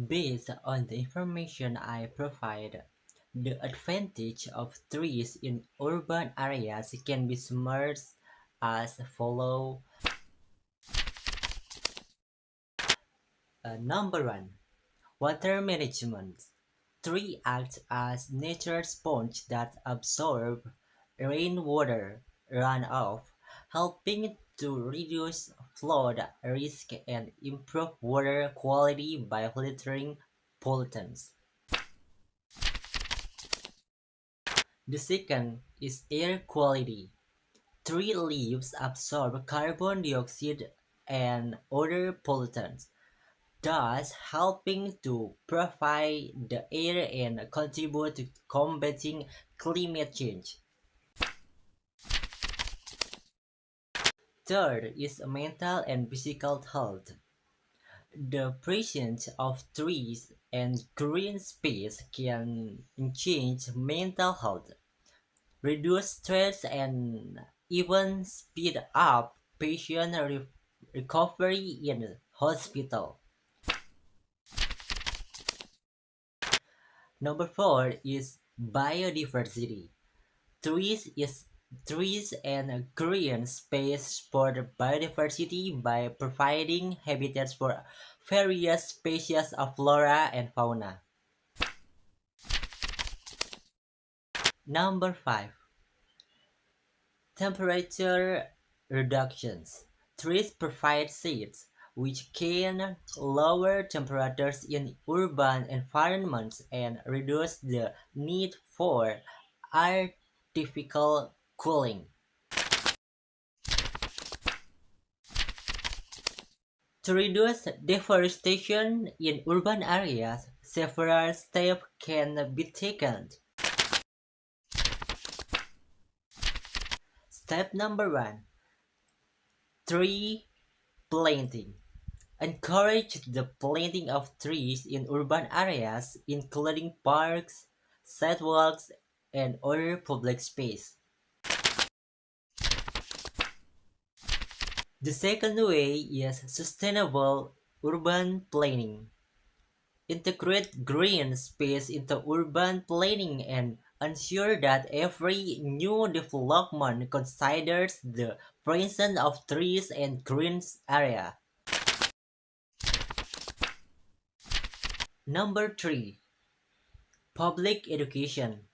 Based on the information I provide, the advantage of trees in urban areas can be summarized as follows. Number one, water management. Trees act as natural sponge that absorb rainwater runoff, helping to reduce flood risk and improve water quality by filtering pollutants. The second is air quality. Tree leaves absorb carbon dioxide and other pollutants, thus helping to purify the air and contribute to combating climate change. Third is mental and physical health. The presence of trees and green space can change mental health, reduce stress, and even speed up patient recovery in hospital. Number four is biodiversity. Trees is trees and green space support biodiversity by providing habitats for various species of flora and fauna. Number five, temperature reductions. Trees provide shades, which can lower temperatures in urban environments and reduce the need for artificial cooling. To reduce deforestation in urban areas, several steps can be taken. Step number one, tree planting. Encourage the planting of trees in urban areas, including parks, sidewalks, and other public space. The second way is sustainable urban planning. Integrate green space into urban planning and ensure that every new development considers the presence of trees and green area. Number 3. Public education.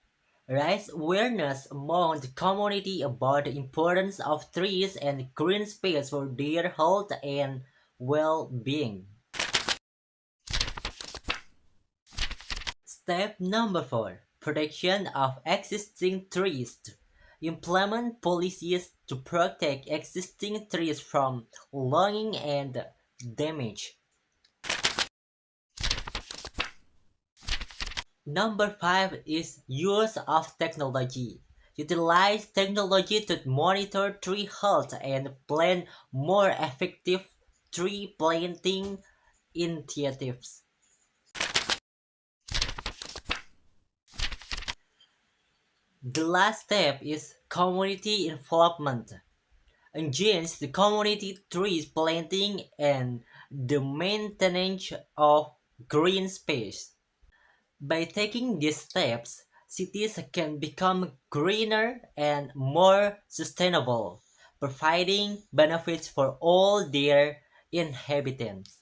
Raise awareness among the community about the importance of trees and green space for their health and well-being. Step number 4. Protection of existing trees. Implement policies to protect existing trees from logging and damage. Number 5 is use of technology. Utilize technology to monitor tree health and plan more effective tree planting initiatives. The last step is community involvement. Engage the community trees planting and the maintenance of green space. By taking these steps, cities can become greener and more sustainable, providing benefits for all their inhabitants.